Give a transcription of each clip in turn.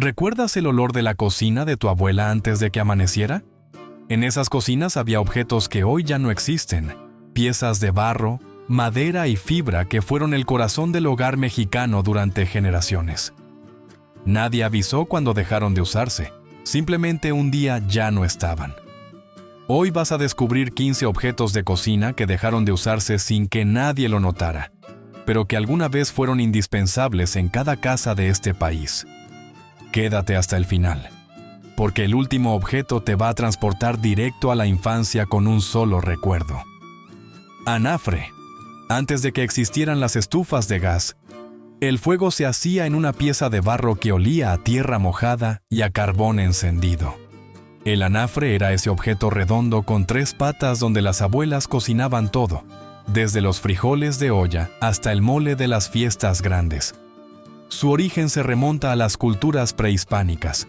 ¿Recuerdas el olor de la cocina de tu abuela antes de que amaneciera? En esas cocinas había objetos que hoy ya no existen, piezas de barro, madera y fibra que fueron el corazón del hogar mexicano durante generaciones. Nadie avisó cuando dejaron de usarse, simplemente un día ya no estaban. Hoy vas a descubrir 15 objetos de cocina que dejaron de usarse sin que nadie lo notara, pero que alguna vez fueron indispensables en cada casa de este país. Quédate hasta el final, porque el último objeto te va a transportar directo a la infancia con un solo recuerdo. Anafre. Antes de que existieran las estufas de gas, el fuego se hacía en una pieza de barro que olía a tierra mojada y a carbón encendido. El anafre era ese objeto redondo con 3 patas donde las abuelas cocinaban todo, desde los frijoles de olla hasta el mole de las fiestas grandes. Su origen se remonta a las culturas prehispánicas,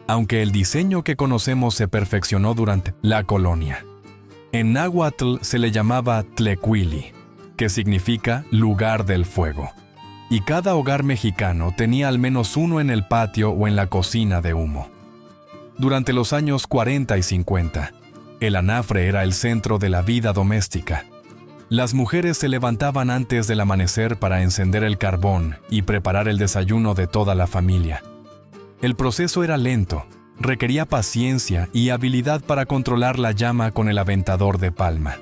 aunque el diseño que conocemos se perfeccionó durante la colonia. En náhuatl se le llamaba Tlecuili, que significa lugar del fuego, y cada hogar mexicano tenía al menos uno en el patio o en la cocina de humo. Durante los años 40 y 50, el anafre era el centro de la vida doméstica. Las mujeres se levantaban antes del amanecer para encender el carbón y preparar el desayuno de toda la familia. El proceso era lento, requería paciencia y habilidad para controlar la llama con el aventador de palma.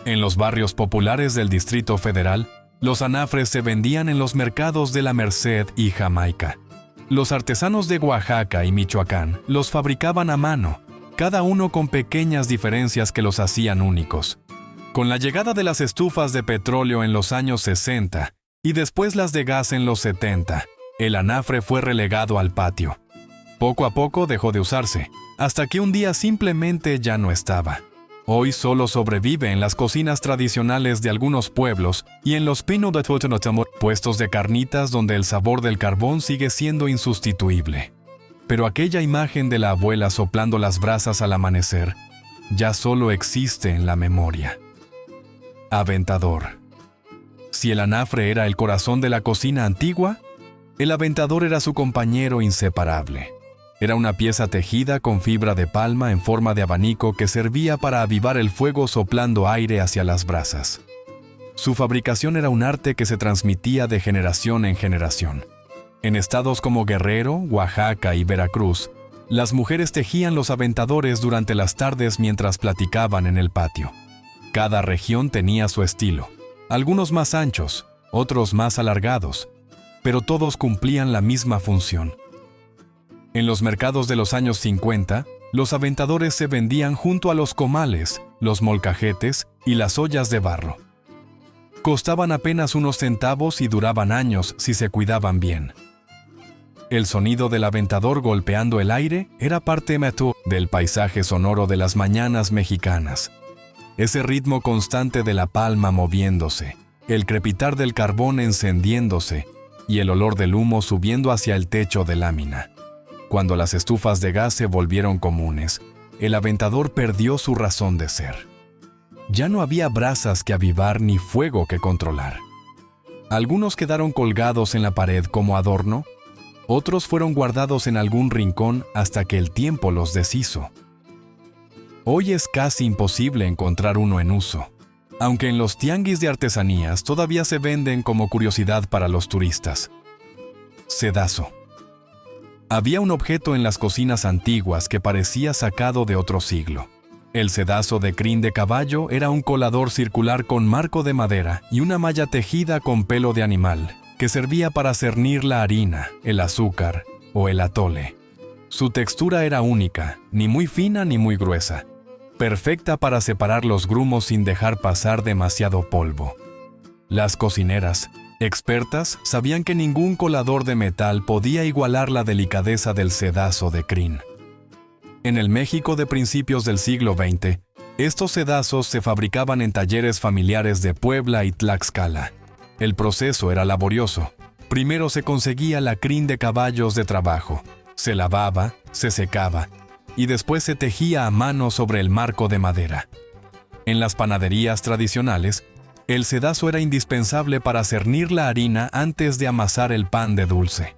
En los barrios populares del Distrito Federal, los anafres se vendían en los mercados de la Merced y Jamaica. Los artesanos de Oaxaca y Michoacán los fabricaban a mano, cada uno con pequeñas diferencias que los hacían únicos. Con la llegada de las estufas de petróleo en los años 60 y después las de gas en los 70, el anafre fue relegado al patio. Poco a poco dejó de usarse, hasta que un día simplemente ya no estaba. Hoy solo sobrevive en las cocinas tradicionales de algunos pueblos y en los puestos de carnitas donde el sabor del carbón sigue siendo insustituible. Pero aquella imagen de la abuela soplando las brasas al amanecer ya solo existe en la memoria. Aventador. Si el anafre era el corazón de la cocina antigua, el aventador era su compañero inseparable. Era una pieza tejida con fibra de palma en forma de abanico que servía para avivar el fuego soplando aire hacia las brasas. Su fabricación era un arte que se transmitía de generación en generación. En estados como Guerrero, Oaxaca y Veracruz, las mujeres tejían los aventadores durante las tardes mientras platicaban en el patio. Cada región tenía su estilo, algunos más anchos, otros más alargados, pero todos cumplían la misma función. En los mercados de los años 50, los aventadores se vendían junto a los comales, los molcajetes y las ollas de barro. Costaban apenas unos centavos y duraban años si se cuidaban bien. El sonido del aventador golpeando el aire era parte del paisaje sonoro de las mañanas mexicanas. Ese ritmo constante de la palma moviéndose, el crepitar del carbón encendiéndose y el olor del humo subiendo hacia el techo de lámina. Cuando las estufas de gas se volvieron comunes, el aventador perdió su razón de ser. Ya no había brasas que avivar ni fuego que controlar. Algunos quedaron colgados en la pared como adorno, otros fueron guardados en algún rincón hasta que el tiempo los deshizo. Hoy es casi imposible encontrar uno en uso, aunque en los tianguis de artesanías todavía se venden como curiosidad para los turistas. Sedazo. Había un objeto en las cocinas antiguas que parecía sacado de otro siglo. El sedazo de crin de caballo era un colador circular con marco de madera y una malla tejida con pelo de animal, que servía para cernir la harina, el azúcar o el atole. Su textura era única, ni muy fina ni muy gruesa, perfecta para separar los grumos sin dejar pasar demasiado polvo. Las cocineras, expertas, sabían que ningún colador de metal podía igualar la delicadeza del sedazo de crin. En el México de principios del siglo XX, estos sedazos se fabricaban en talleres familiares de Puebla y Tlaxcala. El proceso era laborioso. Primero se conseguía la crin de caballos de trabajo, se lavaba, se secaba, y después se tejía a mano sobre el marco de madera. En las panaderías tradicionales, el sedazo era indispensable para cernir la harina antes de amasar el pan de dulce.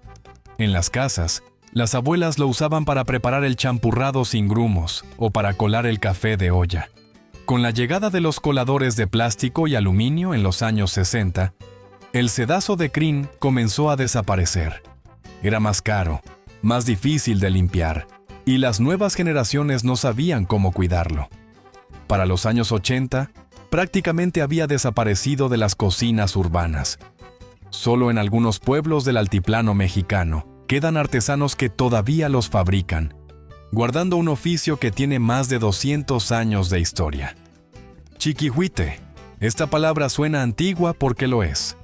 En las casas, Las abuelas lo usaban para preparar el champurrado sin grumos o para colar el café de olla. Con la llegada de los coladores de plástico y aluminio en los años 60, el sedazo de crin comenzó a desaparecer. Era más caro, más difícil de limpiar, y las nuevas generaciones no sabían cómo cuidarlo. Para los años 80, prácticamente había desaparecido de las cocinas urbanas. Solo en algunos pueblos del altiplano mexicano quedan artesanos que todavía los fabrican, guardando un oficio que tiene más de 200 años de historia. Chiquihuite. Esta palabra suena antigua porque lo es.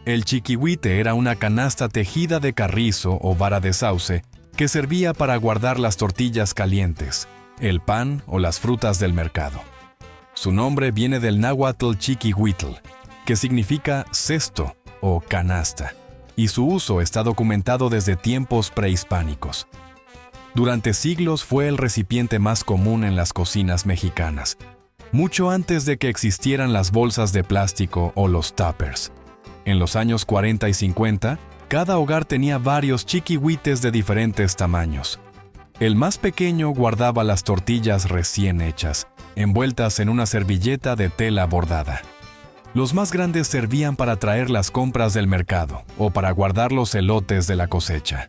El chiquihuite era una canasta tejida de carrizo o vara de sauce que servía para guardar las tortillas calientes, el pan o las frutas del mercado. Su nombre viene del náhuatl chiquihuitl, que significa cesto o canasta, y su uso está documentado desde tiempos prehispánicos. Durante siglos fue el recipiente más común en las cocinas mexicanas, mucho antes de que existieran las bolsas de plástico o los tuppers. En los años 40 y 50, cada hogar tenía varios chiquihuites de diferentes tamaños. El más pequeño guardaba las tortillas recién hechas, envueltas en una servilleta de tela bordada. Los más grandes servían para traer las compras del mercado o para guardar los elotes de la cosecha.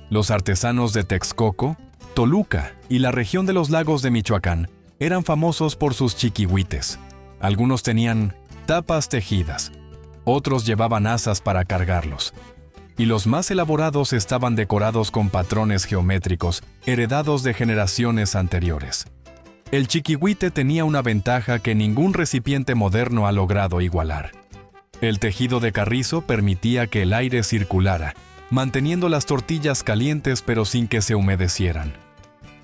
Los artesanos de Texcoco, Toluca y la región de los lagos de Michoacán eran famosos por sus chiquihuites. Algunos tenían tapas tejidas, otros llevaban asas para cargarlos, y los más elaborados estaban decorados con patrones geométricos heredados de generaciones anteriores. El chiquihuite tenía una ventaja que ningún recipiente moderno ha logrado igualar. El tejido de carrizo permitía que el aire circulara, manteniendo las tortillas calientes pero sin que se humedecieran.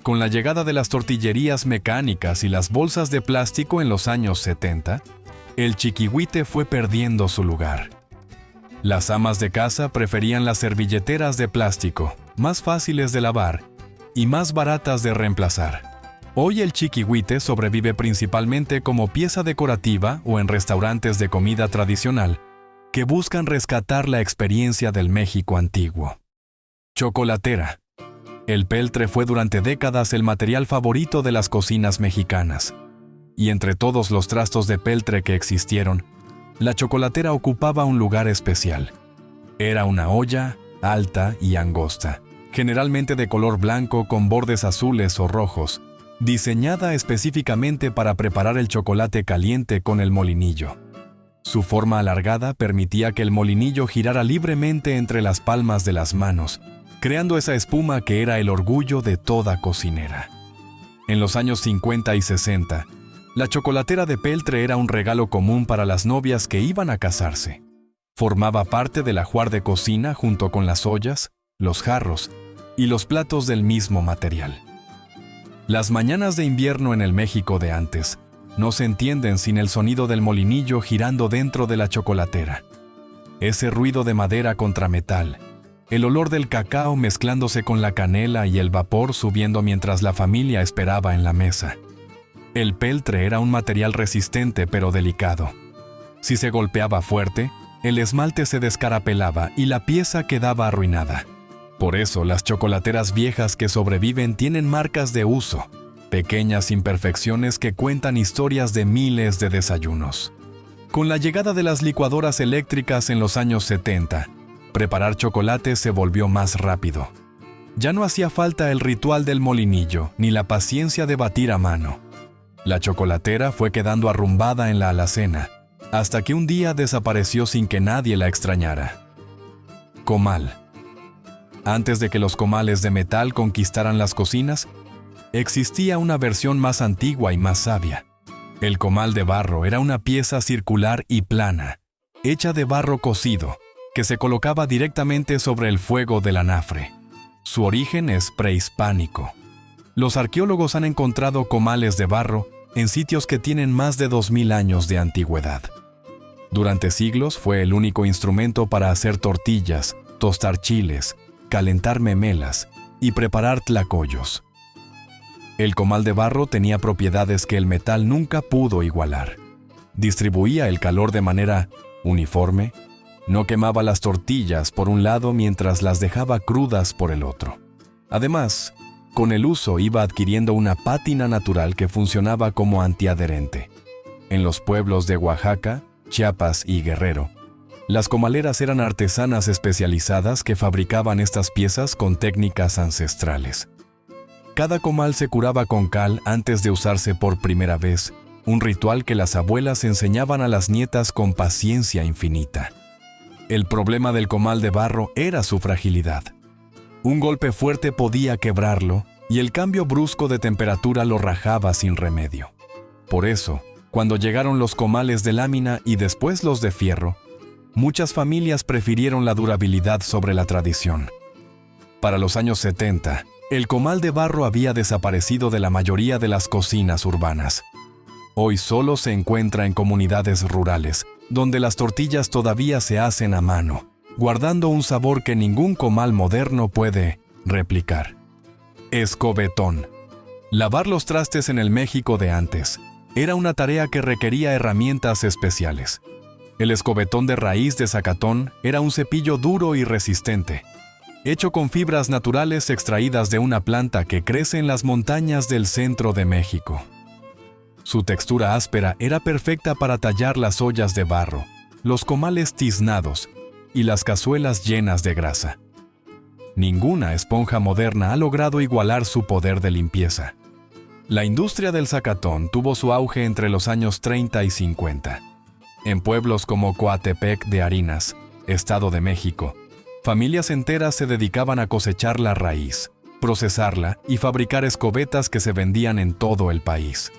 Con la llegada de las tortillerías mecánicas y las bolsas de plástico en los años 70, el chiquihuite fue perdiendo su lugar. Las amas de casa preferían las servilleteras de plástico, más fáciles de lavar y más baratas de reemplazar. Hoy el chiquihuite sobrevive principalmente como pieza decorativa o en restaurantes de comida tradicional que buscan rescatar la experiencia del México antiguo. Chocolatera. El peltre fue durante décadas el material favorito de las cocinas mexicanas. Y entre todos los trastos de peltre que existieron, la chocolatera ocupaba un lugar especial. Era una olla alta y angosta, generalmente de color blanco con bordes azules o rojos, diseñada específicamente para preparar el chocolate caliente con el molinillo. Su forma alargada permitía que el molinillo girara libremente entre las palmas de las manos, creando esa espuma que era el orgullo de toda cocinera. En los años 50 y 60, la chocolatera de peltre era un regalo común para las novias que iban a casarse. Formaba parte del ajuar de cocina junto con las ollas, los jarros y los platos del mismo material. Las mañanas de invierno en el México de antes no se entienden sin el sonido del molinillo girando dentro de la chocolatera. Ese ruido de madera contra metal, el olor del cacao mezclándose con la canela y el vapor subiendo mientras la familia esperaba en la mesa. El peltre era un material resistente pero delicado. Si se golpeaba fuerte, el esmalte se descarapelaba y la pieza quedaba arruinada. Por eso las chocolateras viejas que sobreviven tienen marcas de uso, pequeñas imperfecciones que cuentan historias de miles de desayunos. Con la llegada de las licuadoras eléctricas en los años 70, preparar chocolate se volvió más rápido. Ya no hacía falta el ritual del molinillo ni la paciencia de batir a mano. La chocolatera fue quedando arrumbada en la alacena, hasta que un día desapareció sin que nadie la extrañara. Comal. Antes de que los comales de metal conquistaran las cocinas, existía una versión más antigua y más sabia. El comal de barro era una pieza circular y plana, hecha de barro cocido, que se colocaba directamente sobre el fuego del anafre. Su origen es prehispánico. Los arqueólogos han encontrado comales de barro en sitios que tienen más de 2000 años de antigüedad. Durante siglos fue el único instrumento para hacer tortillas, tostar chiles, calentar memelas y preparar tlacoyos. El comal de barro tenía propiedades que el metal nunca pudo igualar. Distribuía el calor de manera uniforme, no quemaba las tortillas por un lado mientras las dejaba crudas por el otro. Además, con el uso iba adquiriendo una pátina natural que funcionaba como antiadherente. En los pueblos de Oaxaca, Chiapas y Guerrero, las comaleras eran artesanas especializadas que fabricaban estas piezas con técnicas ancestrales. Cada comal se curaba con cal antes de usarse por primera vez, un ritual que las abuelas enseñaban a las nietas con paciencia infinita. El problema del comal de barro era su fragilidad. Un golpe fuerte podía quebrarlo y el cambio brusco de temperatura lo rajaba sin remedio. Por eso, cuando llegaron los comales de lámina y después los de fierro, muchas familias prefirieron la durabilidad sobre la tradición. Para los años 70, el comal de barro había desaparecido de la mayoría de las cocinas urbanas. Hoy solo se encuentra en comunidades rurales, donde las tortillas todavía se hacen a mano, guardando un sabor que ningún comal moderno puede replicar. Escobetón. Lavar los trastes en el México de antes era una tarea que requería herramientas especiales. El escobetón de raíz de zacatón era un cepillo duro y resistente, hecho con fibras naturales extraídas de una planta que crece en las montañas del centro de México. Su textura áspera era perfecta para tallar las ollas de barro, los comales tiznados y las cazuelas llenas de grasa. Ninguna esponja moderna ha logrado igualar su poder de limpieza. La industria del zacatón tuvo su auge entre los años 30 y 50. En pueblos como Coatepec de Harinas, Estado de México, familias enteras se dedicaban a cosechar la raíz, procesarla y fabricar escobetas que se vendían en todo el país.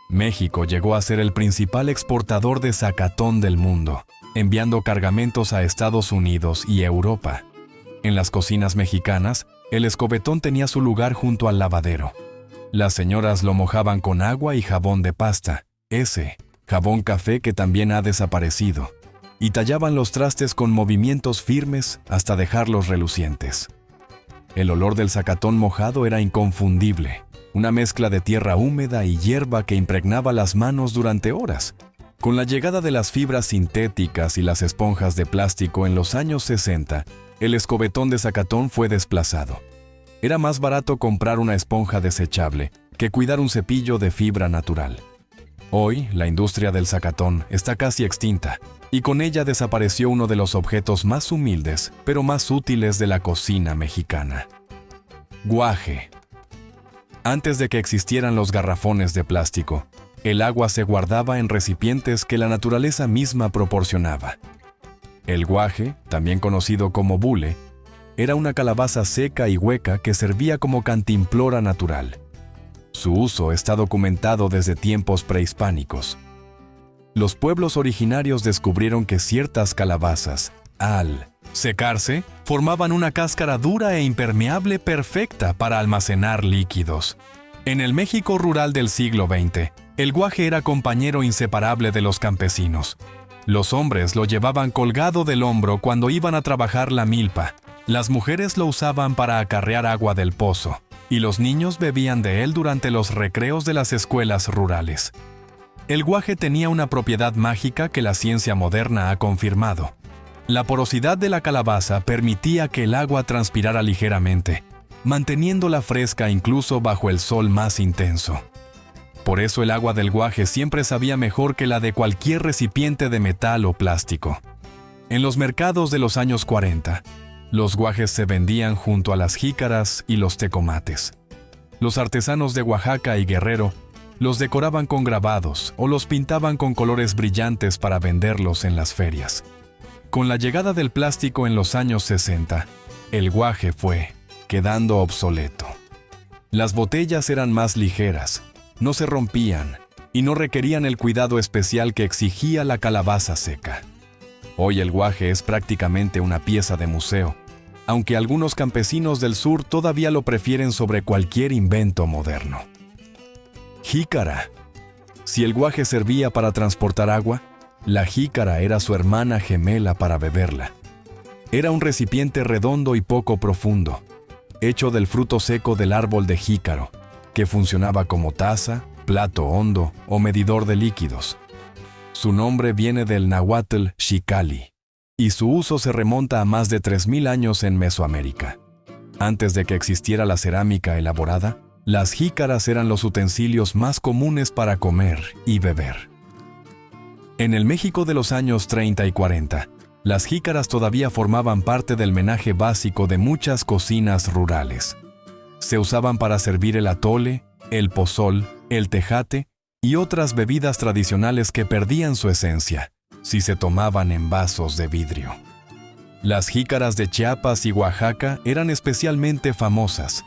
México llegó a ser el principal exportador de zacatón del mundo, enviando cargamentos a Estados Unidos y Europa. En las cocinas mexicanas, el escobetón tenía su lugar junto al lavadero. Las señoras lo mojaban con agua y jabón de pasta, ese jabón café que también ha desaparecido, y tallaban los trastes con movimientos firmes hasta dejarlos relucientes. El olor del zacatón mojado era inconfundible, una mezcla de tierra húmeda y hierba que impregnaba las manos durante horas. Con la llegada de las fibras sintéticas y las esponjas de plástico en los años 60, el escobetón de zacatón fue desplazado. Era más barato comprar una esponja desechable que cuidar un cepillo de fibra natural. Hoy, la industria del zacatón está casi extinta, y con ella desapareció uno de los objetos más humildes, pero más útiles de la cocina mexicana. Guaje. Antes de que existieran los garrafones de plástico, el agua se guardaba en recipientes que la naturaleza misma proporcionaba. El guaje, también conocido como bule, era una calabaza seca y hueca que servía como cantimplora natural. Su uso está documentado desde tiempos prehispánicos. Los pueblos originarios descubrieron que ciertas calabazas, al secarse, formaban una cáscara dura e impermeable perfecta para almacenar líquidos. En el México rural del siglo XX, el guaje era compañero inseparable de los campesinos. Los hombres lo llevaban colgado del hombro cuando iban a trabajar la milpa. Las mujeres lo usaban para acarrear agua del pozo, y los niños bebían de él durante los recreos de las escuelas rurales. El guaje tenía una propiedad mágica que la ciencia moderna ha confirmado. La porosidad de la calabaza permitía que el agua transpirara ligeramente, manteniéndola fresca incluso bajo el sol más intenso. Por eso el agua del guaje siempre sabía mejor que la de cualquier recipiente de metal o plástico. En los mercados de los años 40, los guajes se vendían junto a las jícaras y los tecomates. Los artesanos de Oaxaca y Guerrero los decoraban con grabados o los pintaban con colores brillantes para venderlos en las ferias. Con la llegada del plástico en los años 60, el guaje fue quedando obsoleto. Las botellas eran más ligeras, no se rompían y no requerían el cuidado especial que exigía la calabaza seca. Hoy el guaje es prácticamente una pieza de museo, aunque algunos campesinos del sur todavía lo prefieren sobre cualquier invento moderno. Jícara. Si el guaje servía para transportar agua, la jícara era su hermana gemela para beberla. Era un recipiente redondo y poco profundo, hecho del fruto seco del árbol de jícaro, que funcionaba como taza, plato hondo o medidor de líquidos. Su nombre viene del náhuatl xicali, y su uso se remonta a más de 3000 años en Mesoamérica. Antes de que existiera la cerámica elaborada, las jícaras eran los utensilios más comunes para comer y beber. En el México de los años 30 y 40, las jícaras todavía formaban parte del menaje básico de muchas cocinas rurales. Se usaban para servir el atole, el pozol, el tejate y otras bebidas tradicionales que perdían su esencia si se tomaban en vasos de vidrio. Las jícaras de Chiapas y Oaxaca eran especialmente famosas.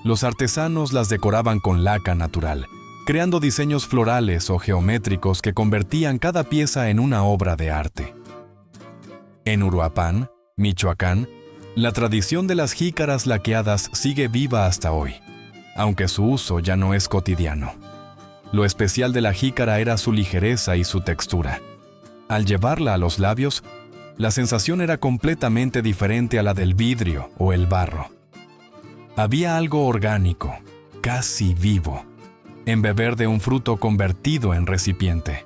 Los artesanos las decoraban con laca natural, creando diseños florales o geométricos que convertían cada pieza en una obra de arte. En Uruapan, Michoacán, la tradición de las jícaras laqueadas sigue viva hasta hoy, aunque su uso ya no es cotidiano. Lo especial de la jícara era su ligereza y su textura. Al llevarla a los labios, la sensación era completamente diferente a la del vidrio o el barro. Había algo orgánico, casi vivo, en beber de un fruto convertido en recipiente.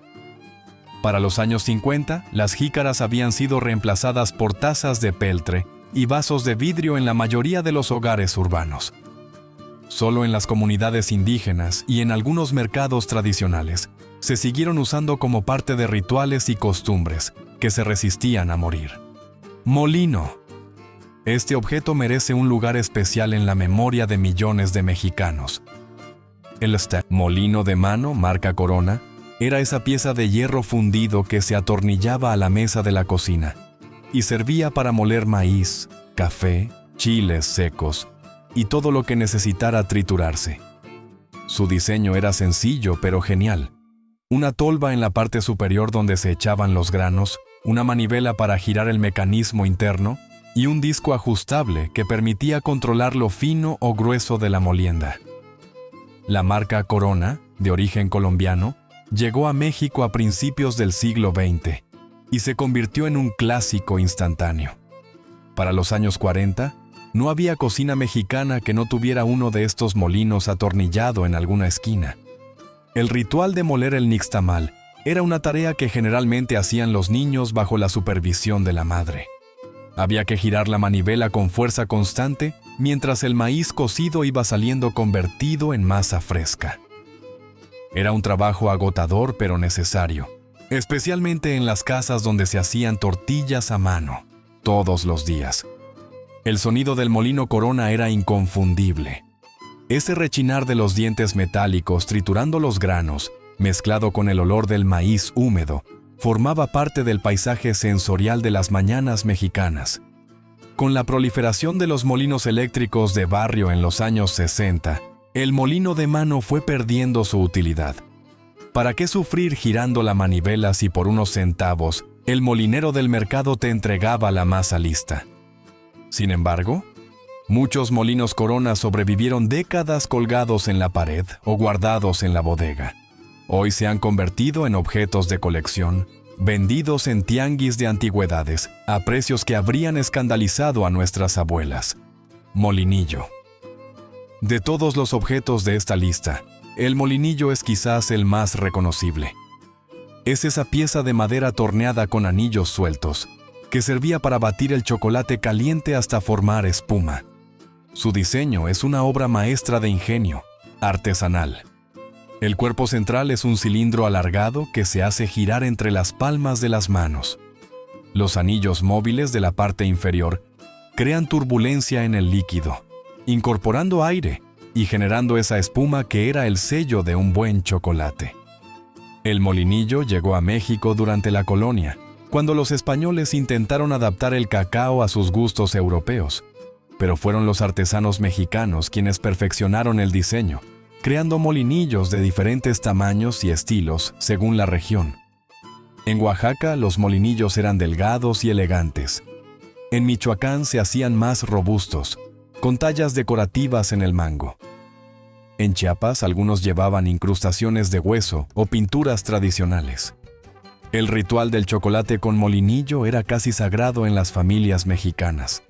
Para los años 50, las jícaras habían sido reemplazadas por tazas de peltre y vasos de vidrio en la mayoría de los hogares urbanos. Solo en las comunidades indígenas y en algunos mercados tradicionales se siguieron usando como parte de rituales y costumbres que se resistían a morir. Molino. Este objeto merece un lugar especial en la memoria de millones de mexicanos. El molino de mano, marca Corona, era esa pieza de hierro fundido que se atornillaba a la mesa de la cocina y servía para moler maíz, café, chiles secos y todo lo que necesitara triturarse. Su diseño era sencillo pero genial. Una tolva en la parte superior donde se echaban los granos, una manivela para girar el mecanismo interno y un disco ajustable que permitía controlar lo fino o grueso de la molienda. La marca Corona, de origen colombiano, llegó a México a principios del siglo XX y se convirtió en un clásico instantáneo. Para los años 40, no había cocina mexicana que no tuviera uno de estos molinos atornillado en alguna esquina. El ritual de moler el nixtamal era una tarea que generalmente hacían los niños bajo la supervisión de la madre. Había que girar la manivela con fuerza constante mientras el maíz cocido iba saliendo convertido en masa fresca. Era un trabajo agotador pero necesario, especialmente en las casas donde se hacían tortillas a mano, todos los días. El sonido del molino Corona era inconfundible. Ese rechinar de los dientes metálicos triturando los granos, mezclado con el olor del maíz húmedo, formaba parte del paisaje sensorial de las mañanas mexicanas. Con la proliferación de los molinos eléctricos de barrio en los años 60, el molino de mano fue perdiendo su utilidad. ¿Para qué sufrir girando la manivela si por unos centavos el molinero del mercado te entregaba la masa lista? Sin embargo, muchos molinos Corona sobrevivieron décadas colgados en la pared o guardados en la bodega. Hoy se han convertido en objetos de colección, vendidos en tianguis de antigüedades a precios que habrían escandalizado a nuestras abuelas. Molinillo. De todos los objetos de esta lista, el molinillo es quizás el más reconocible. Es esa pieza de madera torneada con anillos sueltos, que servía para batir el chocolate caliente hasta formar espuma. Su diseño es una obra maestra de ingenio, artesanal. El cuerpo central es un cilindro alargado que se hace girar entre las palmas de las manos. Los anillos móviles de la parte inferior crean turbulencia en el líquido, incorporando aire y generando esa espuma que era el sello de un buen chocolate. El molinillo llegó a México durante la colonia, cuando los españoles intentaron adaptar el cacao a sus gustos europeos, pero fueron los artesanos mexicanos quienes perfeccionaron el diseño, creando molinillos de diferentes tamaños y estilos según la región. En Oaxaca, los molinillos eran delgados y elegantes. En Michoacán se hacían más robustos, con tallas decorativas en el mango. En Chiapas, algunos llevaban incrustaciones de hueso o pinturas tradicionales. El ritual del chocolate con molinillo era casi sagrado en las familias mexicanas.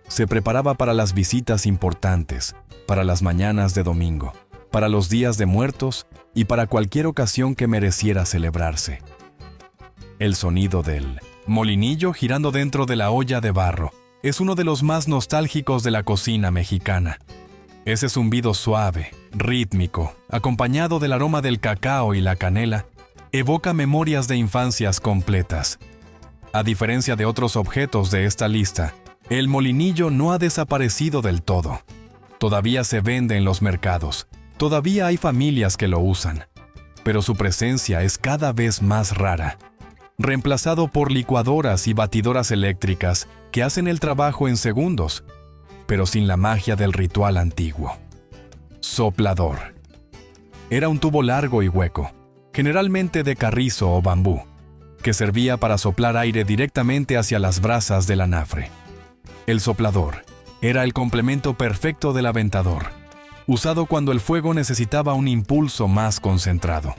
Se preparaba para las visitas importantes, para las mañanas de domingo, para los días de muertos y para cualquier ocasión que mereciera celebrarse. El sonido del molinillo girando dentro de la olla de barro es uno de los más nostálgicos de la cocina mexicana. Ese zumbido suave, rítmico, acompañado del aroma del cacao y la canela, evoca memorias de infancias completas. A diferencia de otros objetos de esta lista, el molinillo no ha desaparecido del todo. Todavía se vende en los mercados, todavía hay familias que lo usan, pero su presencia es cada vez más rara, reemplazado por licuadoras y batidoras eléctricas que hacen el trabajo en segundos, pero sin la magia del ritual antiguo. Soplador. Era un tubo largo y hueco, generalmente de carrizo o bambú, que servía para soplar aire directamente hacia las brasas del anafre. El soplador era el complemento perfecto del aventador, usado cuando el fuego necesitaba un impulso más concentrado.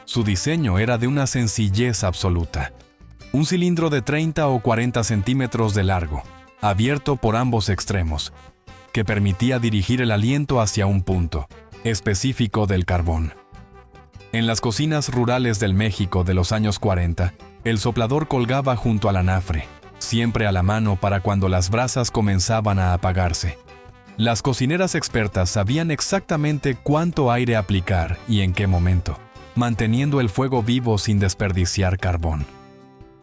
Su diseño era de una sencillez absoluta. Un cilindro de 30 o 40 centímetros de largo, abierto por ambos extremos, que permitía dirigir el aliento hacia un punto específico del carbón. En las cocinas rurales del México de los años 40, el soplador colgaba junto al anafre, siempre a la mano para cuando las brasas comenzaban a apagarse. Las cocineras expertas sabían exactamente cuánto aire aplicar y en qué momento, manteniendo el fuego vivo sin desperdiciar carbón.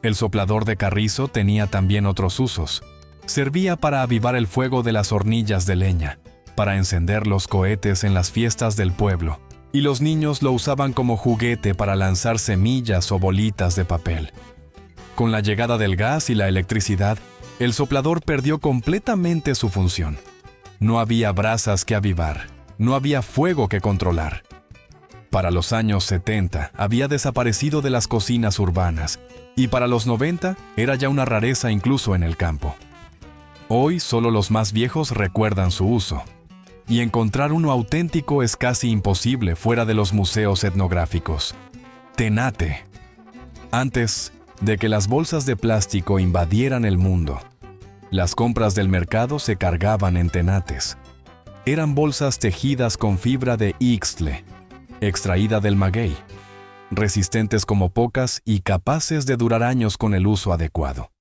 El soplador de carrizo tenía también otros usos. Servía para avivar el fuego de las hornillas de leña, para encender los cohetes en las fiestas del pueblo, y los niños lo usaban como juguete para lanzar semillas o bolitas de papel. Con la llegada del gas y la electricidad, el soplador perdió completamente su función. No había brasas que avivar, no había fuego que controlar. Para los años 70 había desaparecido de las cocinas urbanas, y para los 90 era ya una rareza incluso en el campo. Hoy solo los más viejos recuerdan su uso, y encontrar uno auténtico es casi imposible fuera de los museos etnográficos. Tenate. Antes de que las bolsas de plástico invadieran el mundo, las compras del mercado se cargaban en tenates. Eran bolsas tejidas con fibra de ixtle, extraída del maguey, resistentes como pocas y capaces de durar años con el uso adecuado.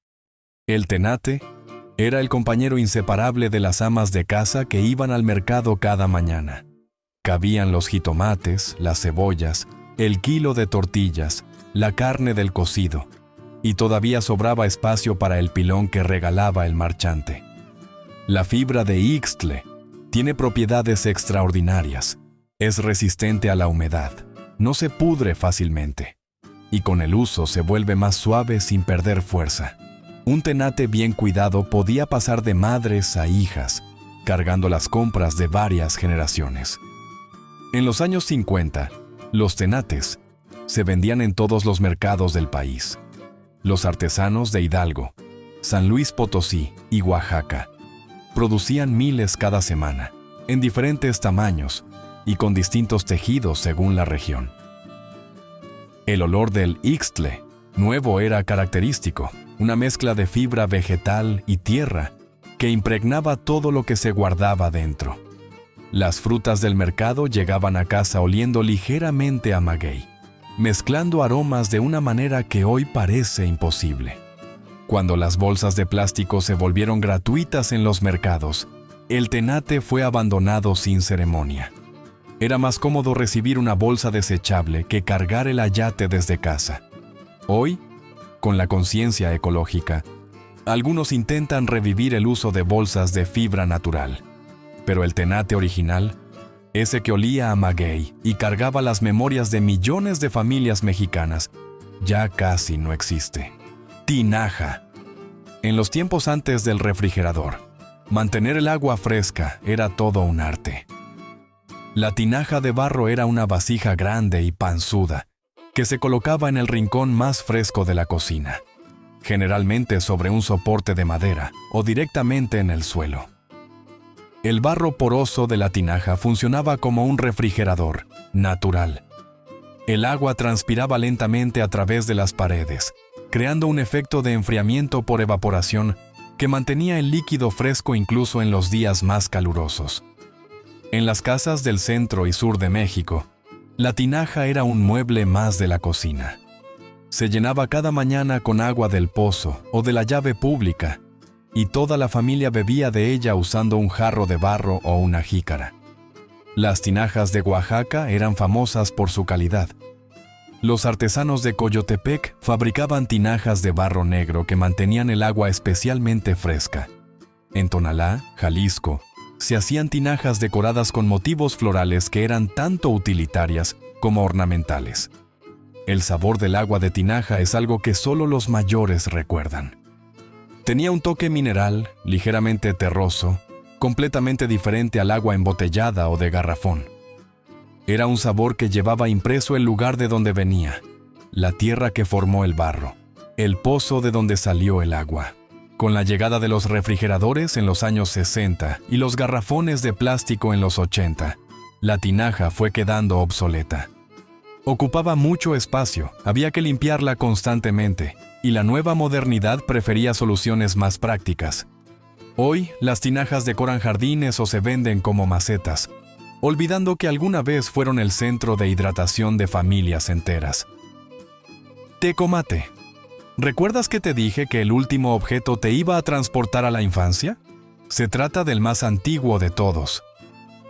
El tenate era el compañero inseparable de las amas de casa que iban al mercado cada mañana. Cabían los jitomates, las cebollas, el kilo de tortillas, la carne del cocido, y todavía sobraba espacio para el pilón que regalaba el marchante. La fibra de ixtle tiene propiedades extraordinarias. Es resistente a la humedad, no se pudre fácilmente, y con el uso se vuelve más suave sin perder fuerza. Un tenate bien cuidado podía pasar de madres a hijas, cargando las compras de varias generaciones. En los años 50, los tenates se vendían en todos los mercados del país. Los artesanos de Hidalgo, San Luis Potosí y Oaxaca producían miles cada semana, en diferentes tamaños y con distintos tejidos según la región. El olor del ixtle nuevo era característico, una mezcla de fibra vegetal y tierra que impregnaba todo lo que se guardaba dentro. Las frutas del mercado llegaban a casa oliendo ligeramente a maguey, mezclando aromas de una manera que hoy parece imposible. Cuando las bolsas de plástico se volvieron gratuitas en los mercados, el tenate fue abandonado sin ceremonia. Era más cómodo recibir una bolsa desechable que cargar el ayate desde casa. Hoy, con la conciencia ecológica, algunos intentan revivir el uso de bolsas de fibra natural, pero el tenate original, ese que olía a maguey y cargaba las memorias de millones de familias mexicanas, ya casi no existe. Tinaja. En los tiempos antes del refrigerador, mantener el agua fresca era todo un arte. La tinaja de barro era una vasija grande y panzuda, que se colocaba en el rincón más fresco de la cocina, generalmente sobre un soporte de madera o directamente en el suelo. El barro poroso de la tinaja funcionaba como un refrigerador natural. El agua transpiraba lentamente a través de las paredes, creando un efecto de enfriamiento por evaporación que mantenía el líquido fresco incluso en los días más calurosos. En las casas del centro y sur de México, la tinaja era un mueble más de la cocina. Se llenaba cada mañana con agua del pozo o de la llave pública y toda la familia bebía de ella usando un jarro de barro o una jícara. Las tinajas de Oaxaca eran famosas por su calidad. Los artesanos de Coyotepec fabricaban tinajas de barro negro que mantenían el agua especialmente fresca. En Tonalá, Jalisco, se hacían tinajas decoradas con motivos florales que eran tanto utilitarias como ornamentales. El sabor del agua de tinaja es algo que solo los mayores recuerdan. Tenía un toque mineral, ligeramente terroso, completamente diferente al agua embotellada o de garrafón. Era un sabor que llevaba impreso el lugar de donde venía, la tierra que formó el barro, el pozo de donde salió el agua. Con la llegada de los refrigeradores en los años 60 y los garrafones de plástico en los 80, la tinaja fue quedando obsoleta. Ocupaba mucho espacio, había que limpiarla constantemente, y la nueva modernidad prefería soluciones más prácticas. Hoy, las tinajas decoran jardines o se venden como macetas, olvidando que alguna vez fueron el centro de hidratación de familias enteras. Tecomate. ¿Recuerdas que te dije que el último objeto te iba a transportar a la infancia? Se trata del más antiguo de todos.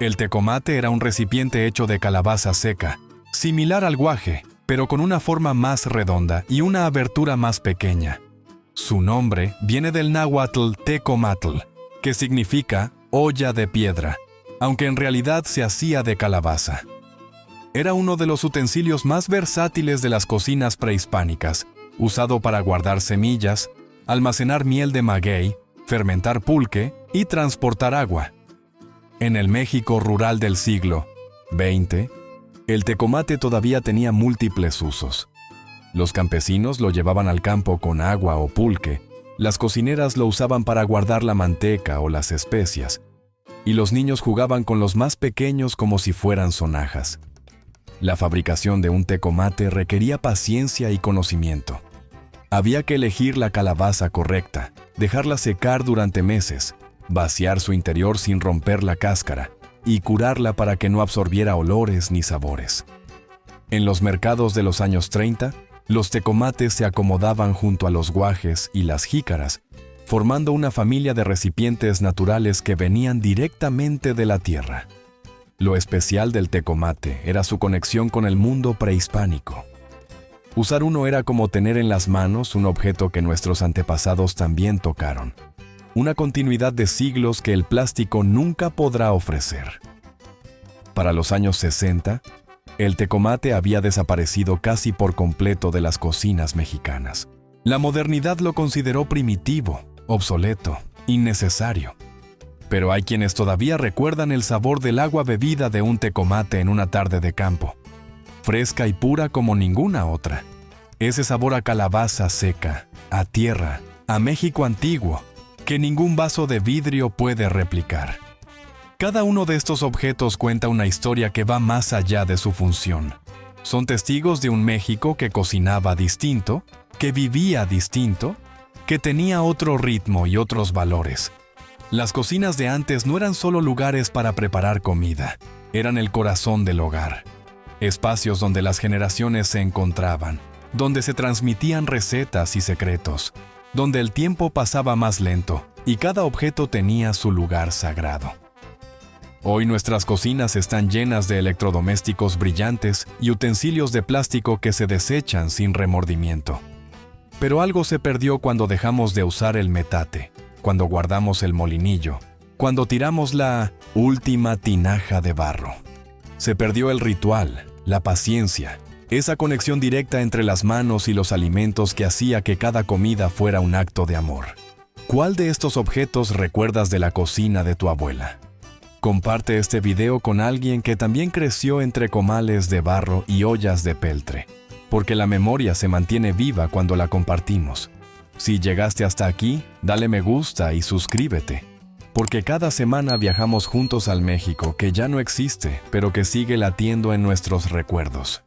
El tecomate era un recipiente hecho de calabaza seca, similar al guaje, pero con una forma más redonda y una abertura más pequeña. Su nombre viene del náhuatl tecomatl, que significa olla de piedra, aunque en realidad se hacía de calabaza. Era uno de los utensilios más versátiles de las cocinas prehispánicas, usado para guardar semillas, almacenar miel de maguey, fermentar pulque y transportar agua. En el México rural del siglo XX, el tecomate todavía tenía múltiples usos. Los campesinos lo llevaban al campo con agua o pulque, las cocineras lo usaban para guardar la manteca o las especias, y los niños jugaban con los más pequeños como si fueran sonajas. La fabricación de un tecomate requería paciencia y conocimiento. Había que elegir la calabaza correcta, dejarla secar durante meses, vaciar su interior sin romper la cáscara y curarla para que no absorbiera olores ni sabores. En los mercados de los años 30, los tecomates se acomodaban junto a los guajes y las jícaras, formando una familia de recipientes naturales que venían directamente de la tierra. Lo especial del tecomate era su conexión con el mundo prehispánico. Usar uno era como tener en las manos un objeto que nuestros antepasados también tocaron. Una continuidad de siglos que el plástico nunca podrá ofrecer. Para los años 60, el tecomate había desaparecido casi por completo de las cocinas mexicanas. La modernidad lo consideró primitivo, obsoleto, innecesario. Pero hay quienes todavía recuerdan el sabor del agua bebida de un tecomate en una tarde de campo, fresca y pura como ninguna otra. Ese sabor a calabaza seca, a tierra, a México antiguo, que ningún vaso de vidrio puede replicar. Cada uno de estos objetos cuenta una historia que va más allá de su función. Son testigos de un México que cocinaba distinto, que vivía distinto, que tenía otro ritmo y otros valores. Las cocinas de antes no eran solo lugares para preparar comida, eran el corazón del hogar. Espacios donde las generaciones se encontraban, donde se transmitían recetas y secretos, donde el tiempo pasaba más lento y cada objeto tenía su lugar sagrado. Hoy nuestras cocinas están llenas de electrodomésticos brillantes y utensilios de plástico que se desechan sin remordimiento. Pero algo se perdió cuando dejamos de usar el metate, cuando guardamos el molinillo, cuando tiramos la última tinaja de barro. Se perdió el ritual, la paciencia, esa conexión directa entre las manos y los alimentos que hacía que cada comida fuera un acto de amor. ¿Cuál de estos objetos recuerdas de la cocina de tu abuela? Comparte este video con alguien que también creció entre comales de barro y ollas de peltre, porque la memoria se mantiene viva cuando la compartimos. Si llegaste hasta aquí, dale me gusta y suscríbete, porque cada semana viajamos juntos al México que ya no existe, pero que sigue latiendo en nuestros recuerdos.